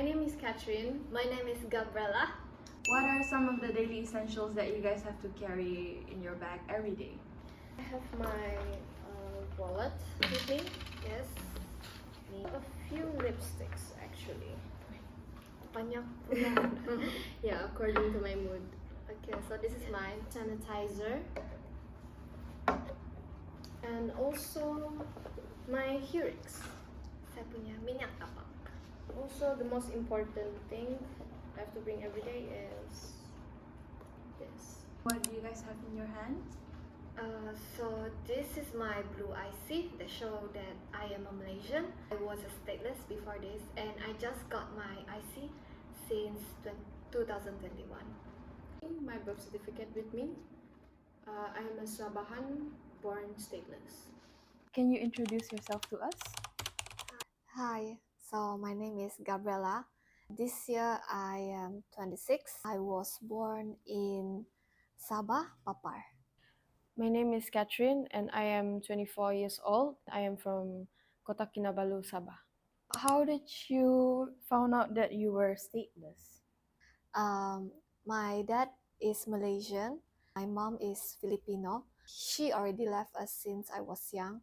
My name is Catherine. My name is Gabriella. What are some of the daily essentials that you guys have to carry in your bag every day? I have my wallet with me. Yes. A few lipsticks actually. Banyak. Yeah, according to my mood. Okay, so this is my sanitizer. And also my heurix. Saya punya minyak tapak. Also, the most important thing I have to bring every day is this. What do you guys have in your hands? So this is my blue IC that show that I am a Malaysian. I was a stateless before this, and I just got my IC since 2021. My birth certificate with me. I am a Sabahan, born stateless. Can you introduce yourself to us? Hi, so my name is Gabriella. This year I am 26. I was born in Sabah, Papar. My name is Catherine and I am 24 years old. I am from Kota Kinabalu, Sabah. How did you found out that you were stateless? My dad is Malaysian. My mom is Filipino. She already left us since I was young.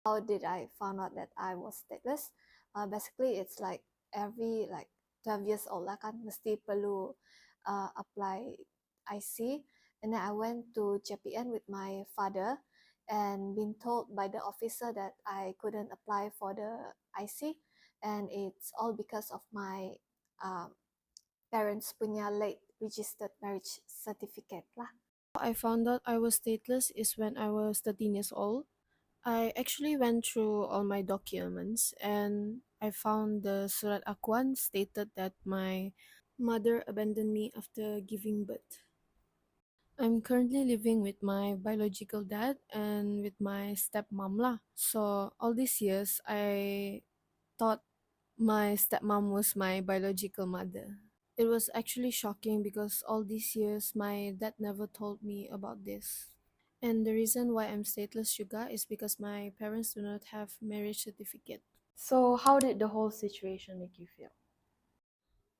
How did I found out that I was stateless? Basically, it's like every 12 years old lah kan mesti perlu apply IC. And then I went to JPN with my father and been told by the officer that I couldn't apply for the IC, and it's all because of my parents punya late registered marriage certificate lah. I found out I was stateless is when I was 13 years old. I actually went through all my documents and I found the surat akuan stated that my mother abandoned me after giving birth. I'm currently living with my biological dad and with my stepmom lah. So all these years I thought my stepmom was my biological mother. It was actually shocking because all these years my dad never told me about this. And the reason why I'm stateless juga is because my parents do not have marriage certificate. So, how did the whole situation make you feel?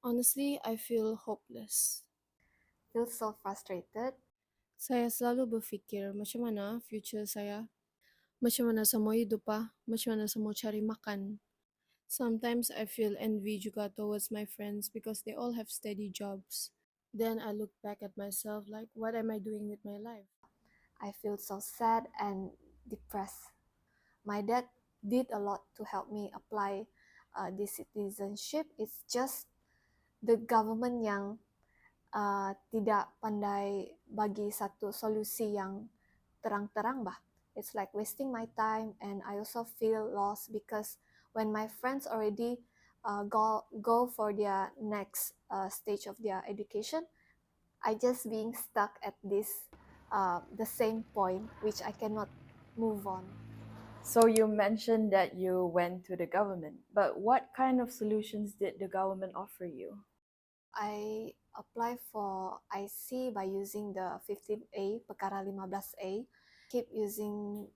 Honestly, I feel hopeless. Feel so frustrated. Saya selalu berfikir macam mana future saya, macam mana saya mau hidup macam mana saya mau cari makan. Sometimes I feel envy juga towards my friends because they all have steady jobs. Then I look back at myself like, what am I doing with my life? I feel so sad and depressed. My dad did a lot to help me apply this citizenship. It's just the government yang tidak pandai bagi satu solusi yang terang-terang bah. It's like wasting my time, and I also feel lost because when my friends already go for their next stage of their education, I just being stuck at this the same point which I cannot move on. So, you mentioned that you went to the government, but what kind of solutions did the government offer you? I apply for IC by using the 15A, Perkara 15A. Keep using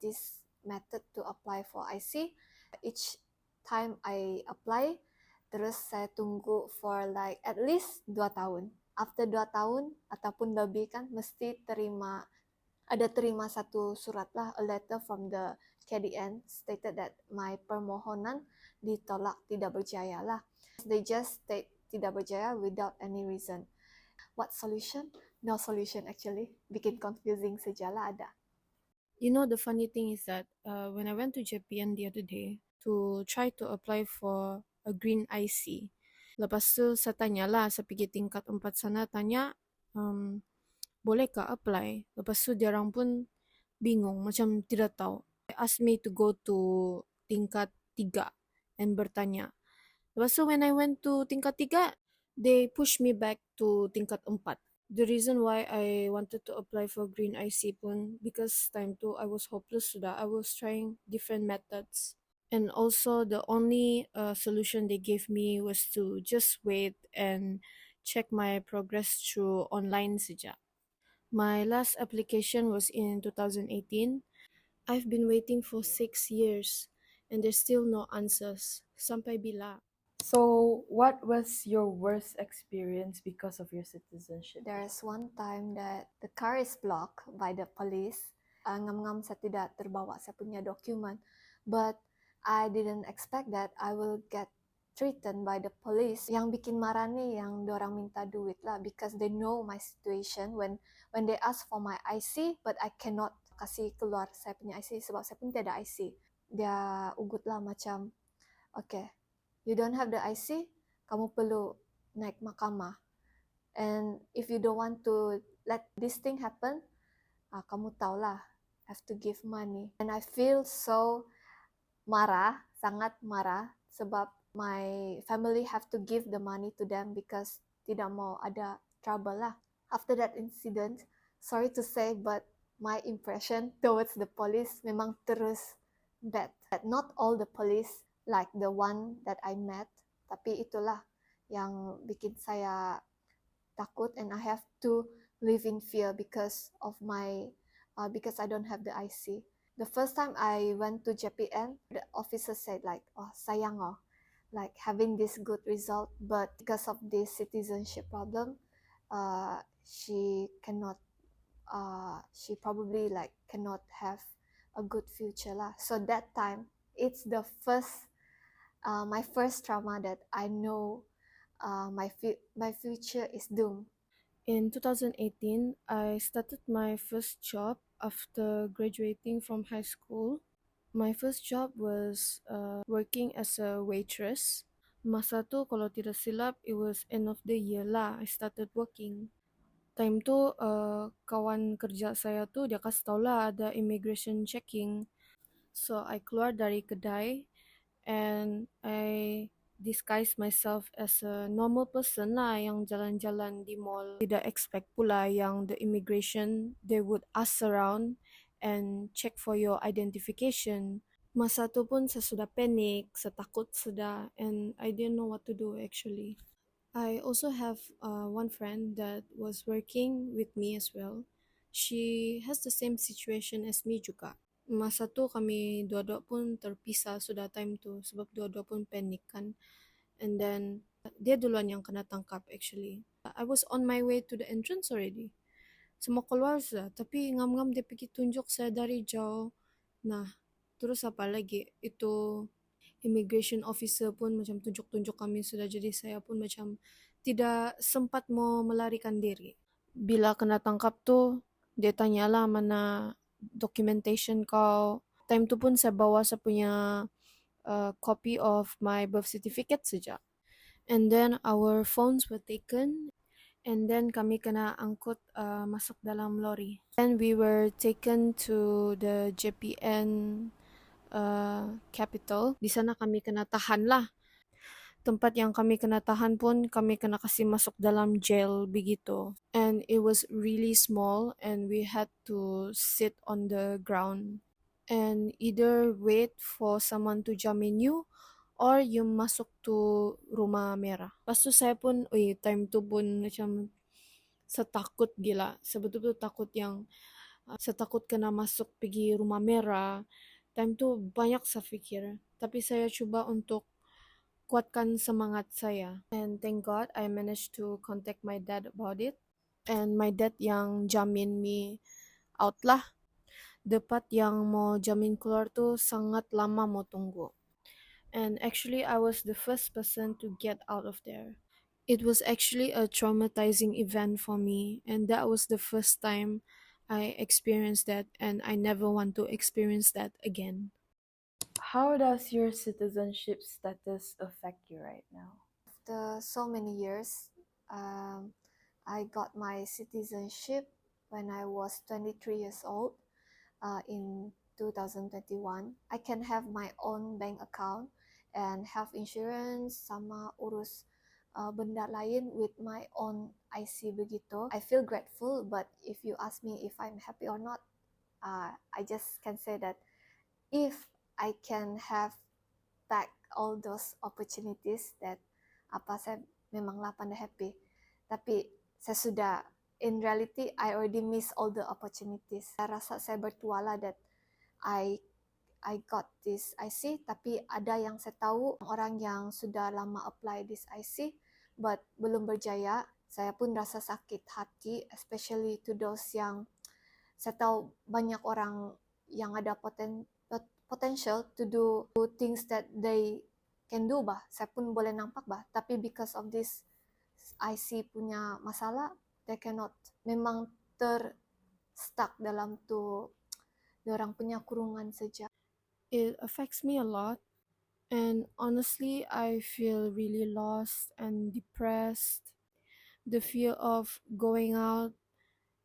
this method to apply for IC. Each time I apply, terus saya tunggu for like at least 2 tahun. After 2 tahun ataupun lebih kan mesti terima satu surat lah, a letter from the KDN stated that my permohonan ditolak tidak berjaya lah. They just state tidak berjaya without any reason. What solution? No solution actually. Bikin confusing sajalah ada. You know, the funny thing is that when I went to JPN the other day to try to apply for a green IC, lepas tu saya tanya lah, saya pergi tingkat 4 sana tanya, boleh kah apply? Lepas tu dia orang pun bingung, macam tidak tahu. They asked me to go to tingkat 3 and bertanya. Lepas tu when I went to tingkat 3, they pushed me back to tingkat 4. The reason why I wanted to apply for green IC pun because time tu I was hopeless sudah. I was trying different methods. And also the only solution they gave me was to just wait and check my progress through online saja. My last application was in 2018. I've been waiting for 6 years and there's still no answers. Sampai bila? So, what was your worst experience because of your citizenship? There's one time that the car is blocked by the police. Ngam-ngam saya tidak terbawa saya punya dokumen, but I didn't expect that I will get threatened by the police. Yang bikin marah nih yang dorang minta duit lah, because they know my situation when they ask for my IC, but I cannot kasih keluar saya punya IC sebab saya pun tidak ada IC. Dia ugut lah macam, okay, you don't have the IC, kamu perlu naik mahkamah. And if you don't want to let this thing happen, kamu tahulah, have to give money. And I feel so marah, sangat marah, sebab my family have to give the money to them because tidak mau ada trouble lah. After that incident, sorry to say, but my impression towards the police memang terus bad. Not all the police like the one that I met, tapi itulah yang bikin saya takut, and I have to live in fear because of because I don't have the IC. The first time I went to JPN, the officer said like, oh sayang oh, like having this good result, but because of this citizenship problem, she probably like cannot have a good future lah. So that time, it's the my first trauma that I know my future is doomed. In 2018, I started my first job after graduating from high school. My first job was working as a waitress. Masa tu kalau tidak silap, it was end of the year lah I started working. Time tu kawan kerja saya tu dia kasih tahu lah ada immigration checking. So I keluar dari kedai and I disguise myself as a normal person lah yang jalan-jalan di mall. Tidak expect pula yang the immigration they would ask around and check for your identification. Masa tu pun saya sudah panik, saya takut sudah, and I didn't know what to do actually. I also have one friend that was working with me as well. She has the same situation as me juga. Masa tu kami dua-dua pun terpisah sudah time tu sebab dua-dua pun panik kan. And then dia duluan yang kena tangkap actually. I was on my way to the entrance already. Semua keluar sudah, tapi ngam-ngam dia pergi tunjuk saya dari jauh. Nah, terus apa lagi? Itu immigration officer pun macam tunjuk-tunjuk kami sudah, jadi saya pun macam tidak sempat mau melarikan diri. Bila kena tangkap tu, dia tanyalah mana documentation kau. Time tu pun saya bawa saya punya copy of my birth certificate saja. And then our phones were taken, and then kami kena angkut masuk dalam lori. Then we were taken to the JPN capital. Di sana kami kena tahan lah. Tempat yang kami kena tahan pun kami kena kasih masuk dalam jail begitu. And it was really small and we had to sit on the ground and either wait for someone to jamin you or you masuk to rumah merah. Lepas tu saya pun, time tu pun macam saya takut gila. Saya betul-betul takut yang saya takut kena masuk pergi rumah merah. Time tu banyak saya fikir. Tapi saya cuba untuk kuatkan semangat saya. And thank God I managed to contact my dad about it. And my dad yang jamin me out lah. Dapat yang mau jamin keluar tu sangat lama mau tunggu. And actually I was the first person to get out of there. It was actually a traumatizing event for me, and that was the first time I experienced that, and I never want to experience that again. How does your citizenship status affect you right now? After so many years, I got my citizenship when I was 23 years old in 2021. I can have my own bank account and health insurance sama urus benda lain with my own IC begitu. I feel grateful, but if you ask me if I'm happy or not, I just can say that if I can have back all those opportunities that saya memanglah pandai happy. Tapi saya sudah, in reality, I already miss all the opportunities. Saya rasa saya bertuala that I I got this IC, tapi ada yang saya tahu orang yang sudah lama apply this IC but belum berjaya. Saya pun rasa sakit hati, especially to those yang saya tahu banyak orang yang ada potential to do things that they can do bah. Saya pun boleh nampak bah, tapi because of this IC punya masalah, they cannot, memang stuck dalam tu orang punya kurungan saja. It affects me a lot, and honestly, I feel really lost and depressed. The fear of going out,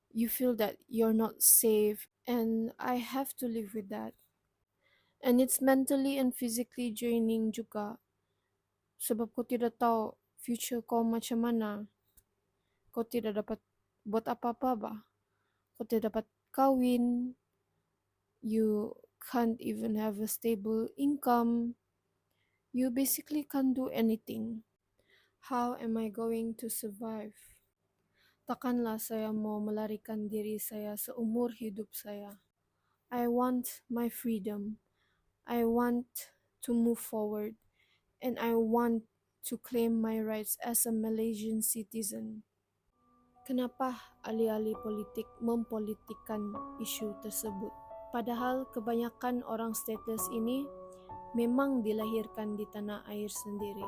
you feel that you're not safe, and I have to live with that. And it's mentally and physically draining juga. Sebab kau tidak tahu future kau macam mana. Kau tidak dapat buat apa-apa bah. Kau tidak dapat kawin. You can't even have a stable income. You basically can't do anything. How am I going to survive? Takkanlah saya mau melarikan diri saya seumur hidup saya. I want my freedom. I want to move forward. And I want to claim my rights as a Malaysian citizen. Kenapa ahli-ahli politik mempolitikkan isu tersebut? Padahal kebanyakan orang stateless ini memang dilahirkan di tanah air sendiri.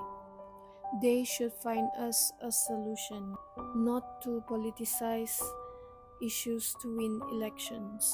They should find us a solution, not to politicize issues to win elections.